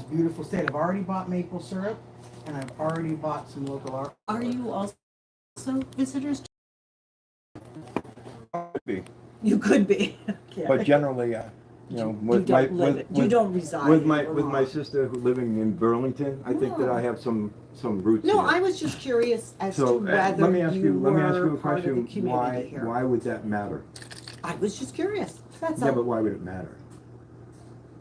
beautiful state. I've already bought maple syrup, and I've already bought some local art. Are you also visitors? Could be. You could be. Yeah. But generally, you don't reside with in my Vermont. sister who living in Burlington, I think that I have some roots. No, here. I was just curious as So to whether let me ask you were a part of the question. community here. Why would that matter? I was just curious. That's Yeah, all. but why would it matter?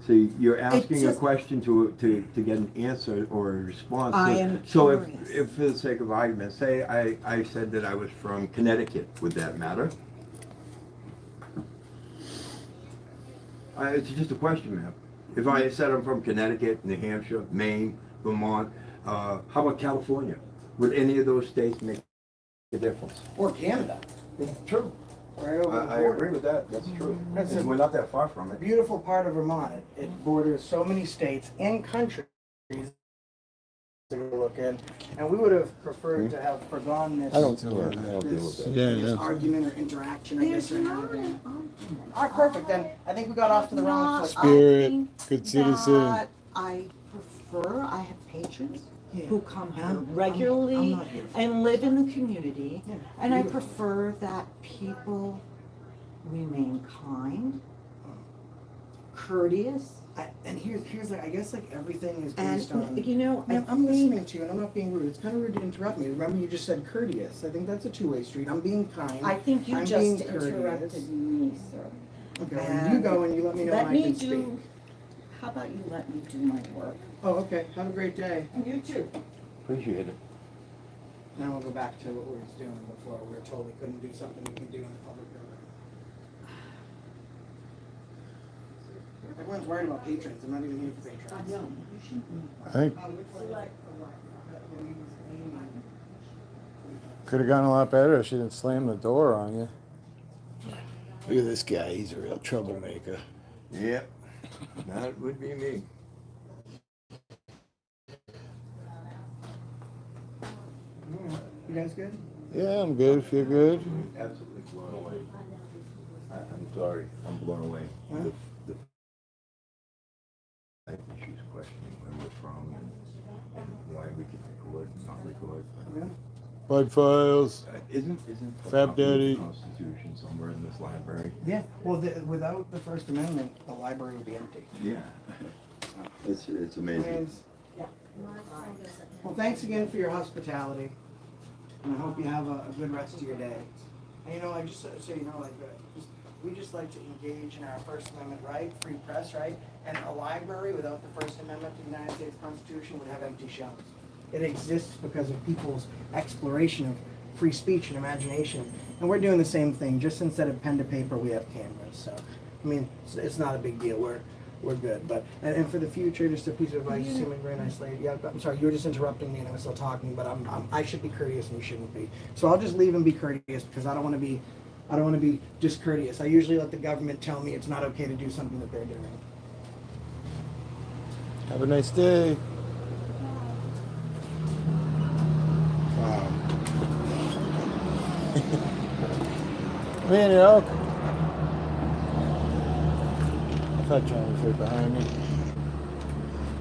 See, you're asking a just- question to get an answer or a response. I am so curious. if for the sake of argument, say I said that I was from Connecticut, would that matter? It's just a question, ma'am. If I said I'm from Connecticut, New Hampshire, Maine, Vermont, how about California? Would any of those states make a difference? Or Canada. True. Right over the I border. agree with that. That's true. That's And a- we're not that far from it. Beautiful part of Vermont. It borders so many states and countries to look in, and we would have preferred to have forgone this. I don't deal with this, that. this argument or interaction. I guess. There's or not anything. an argument. All right, perfect. Then I think we got off to the wrong foot. Spirit, good citizen. That I prefer, I have patrons Yeah. who come here I'm regularly not here. and live in the community. Yeah, And I beautiful. prefer that people remain kind, courteous, And here's like I guess like everything is and, based on. you know, I Ma'am, I'm think listening to you, and I'm not being rude. It's kind of rude to interrupt me. Remember, you just said courteous. I think that's a two-way street. I'm being kind. I think you I'm just being courteous. interrupted me, sir. Okay, and you go and you let me know when Let I me can do, speak. how about you let me do my work? Oh, okay. Have a great day. And you too. Appreciate it. Now we'll go back to what we were doing before. We were told we couldn't do something we can do in the public building. Everyone's worried about patrons. I'm not even here for patrons. No, you shouldn't be. I think could have gone a lot better if she didn't slam the door on you. Look at this guy, he's a real troublemaker. Yep. That would be me. You guys good? Yeah, I'm good, feel good. Absolutely blown away. I'm sorry. I'm blown away. Huh? I think she's questioning where we're from and why we can record and not record. Yeah. Bug files. Isn't a Fab copy of the Daddy. Constitution somewhere in this library? Yeah. Well, without the First Amendment, the library would be empty. Yeah. It's amazing. Well, thanks again for your hospitality, and I hope you have a good rest of your day. And you know, like just so you know, like we just like to engage in our First Amendment right, free press right, and a library without the First Amendment to the United States Constitution would have empty shelves. It exists because of people's exploration of free speech and imagination, and we're doing the same thing. Just instead of pen to paper, we have cameras. So, I mean, it's not a big deal. We're good, but and for the future, just a piece of advice. You seem like a very nice lady. Yeah, I'm sorry, you were just interrupting me, and I was still talking. But I should be courteous, and you shouldn't be. So I'll just leave and be courteous because I don't want to be discourteous. I usually let the government tell me it's not okay to do something that they're doing. Have a nice day. Wow. Man, elk. I thought John was right behind me.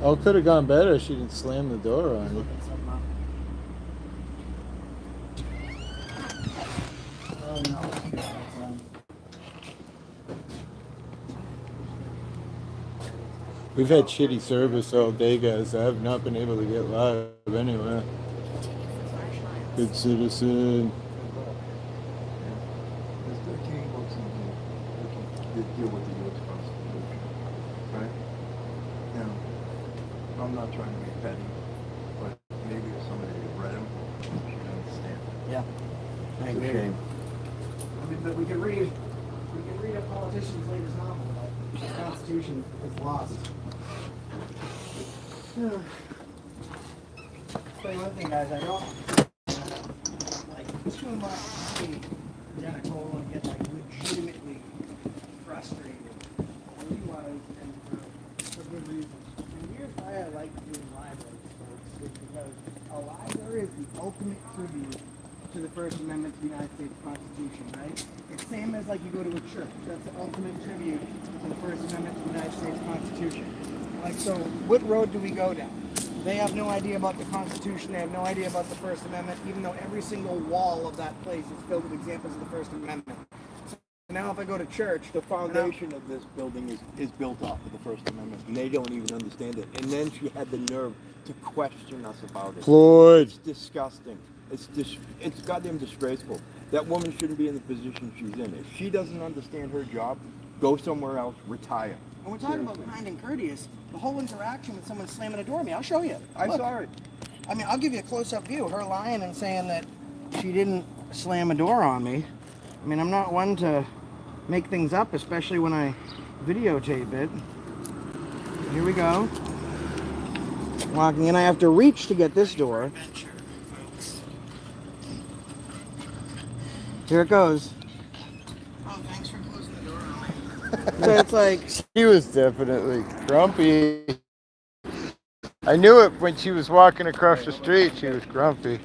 Oh, it could have gone better if she didn't slam the door on you. Oh no. We've had shitty service all day, guys. I've not been able to get live anywhere. Good citizen. There's 13 books in here that deal with the U.S. Constitution, right? Now, I'm not trying to be petty, but maybe if somebody had read them, should understand. Yeah. I It's a agree. shame. I mean, but we could read a politician's latest novel, but the Constitution is lost. Tell you one thing, guys, I don't like too much see Denicola get like legitimately frustrated. I realize, and for good reason. And here's why I like doing libraries, folks, is because a library is the ultimate tribute to the First Amendment to the United States Constitution, right? It's same as like you go to a church. That's the ultimate tribute to the First Amendment to the United States Constitution. Like, so what road do we go down? They have no idea about the Constitution. They have no idea about the First Amendment, even though every single wall of that place is filled with examples of the First Amendment. So now if I go to church, The foundation of this building is built off of the First Amendment, and they don't even understand it. And then she had the nerve to question us about it. Floyd. It's disgusting. It's goddamn disgraceful. That woman shouldn't be in the position she's in. If she doesn't understand her job, go somewhere else, retire. when we're talking about kind and courteous, the whole interaction with someone slamming a door at me, I'll show you. I Look. saw it. I mean, I'll give you a close-up view. Her lying and saying that she didn't slam a door on me. I mean, I'm not one to make things up, especially when I videotape it. Here we go. Walking in, I have to reach to get this door. Here it goes. Oh, thanks for closing the door on me. So it's like, She was definitely grumpy. I knew it when she was walking across the street. She was grumpy.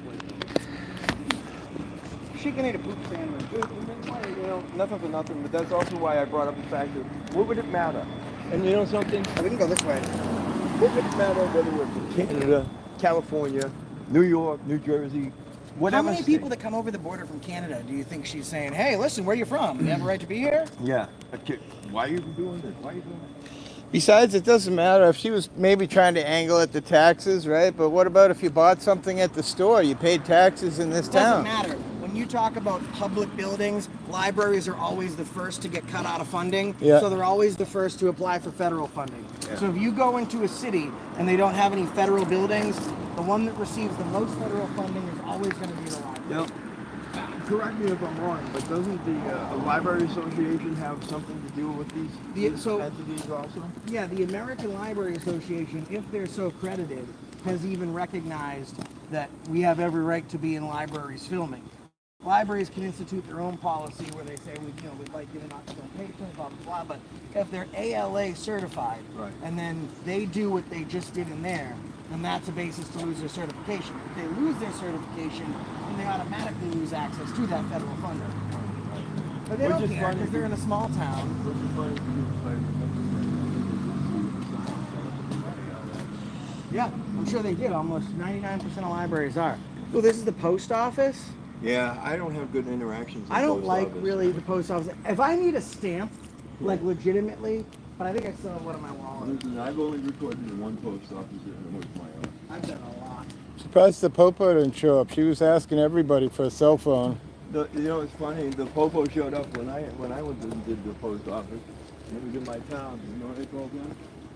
she can eat a poop sandwich. You know, nothing for nothing, but that's also why I brought up the fact that what would it matter? And you know something? We can go this way. What would it matter whether we're from Canada, California, New York, New Jersey, whatever How many state? people that come over the border from Canada do you think she's saying, hey, listen, where you from? You have a right to be here? Yeah. Okay. Why are you doing this? Why are you doing this? Besides, it doesn't matter if she was maybe trying to angle at the taxes, right? But what about if you bought something at the store? You paid taxes in this It town. doesn't matter. When you talk about public buildings, libraries are always the first to get cut out of funding. Yeah. So they're always the first to apply for federal funding. Yeah. So if you go into a city and they don't have any federal buildings, the one that receives the most federal funding is always going to be the library. Yep. Correct me if I'm wrong, but doesn't the Library Association have something to do with these so- entities also? Yeah, the American Library Association, if they're so credited, has even recognized that we have every right to be in libraries filming. Libraries can institute their own policy where they say, we'd like you to not film patrons, blah, blah, blah. But if they're ALA certified, Right. and then they do what they just did in there, then that's a basis to lose their certification. If they lose their certification, then they automatically lose access to that federal funding. But they Which don't is care funny because they're in a small town. Which is funny Yeah, I'm sure they did. Almost 99% of libraries are. Oh, this is the post office. Yeah, I don't have good interactions. I don't like really the post office. If I need a stamp, like legitimately, but I think I still have one in my wallet. Listen, I've only recorded in one post office and it was my own. I've done a lot. Surprised the Popo didn't show up. She was asking everybody for a cell phone. It's funny. The Popo showed up when I went and did the post office. And it was in my town. You know what they called them?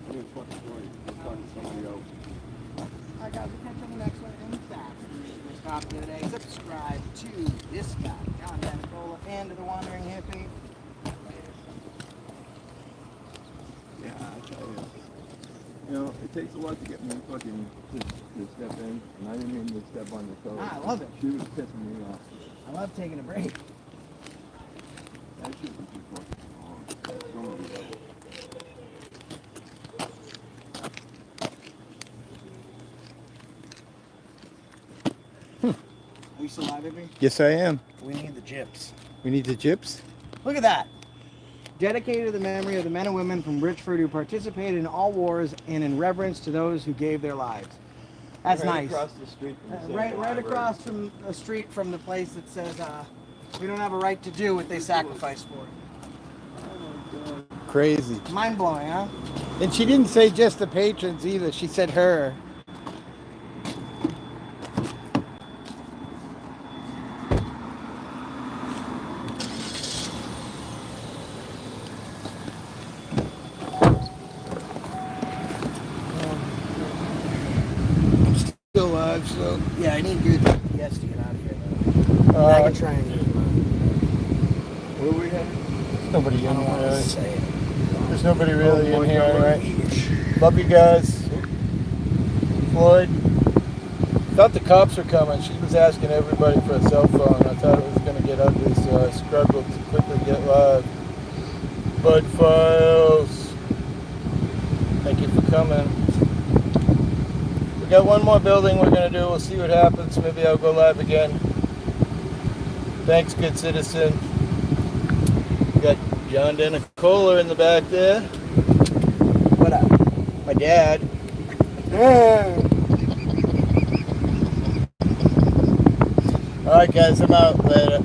It was a funny story. I was talking to somebody else. All right, guys, we'll catch you on the next one. And fast. We're stopping today. Subscribe to this guy, John Denicola, and to the Wandering Hippie. Yeah, I tell you. You know, it takes a lot to get me fucking to step in, and I didn't mean to step on your toes. I love it. She was pissing me off. I love taking a break. That shit was just fucking wrong. So many levels. Are you still live, baby? Yes, I am. We need the gyps. We need the gyps. Look at that. Dedicated to the memory of the men and women from Richford who participated in all wars and in reverence to those who gave their lives. That's Right nice. across the street from the same Right library. across from the street from the place that says we don't have a right to do what they sacrificed for. Crazy. Mind blowing, huh? And she didn't say just the patrons either. She said her. Still alive, so. Yeah, I need good GPS to get out of here. Though. I can try and get Where are we headed? There's nobody I in don't want to here. say it. There's nobody really in here, right? Right? Love you guys. Floyd. Thought the cops were coming. She was asking everybody for a cell phone. I thought it was going to get ugly, so I struggled to quickly get live. Bud Files. Thank you for coming. We got one more building we're going to do. We'll see what happens. Maybe I'll go live again. Thanks, good citizen. We got John Denicola in the back there. What up? My dad. Alright guys, I'm out later.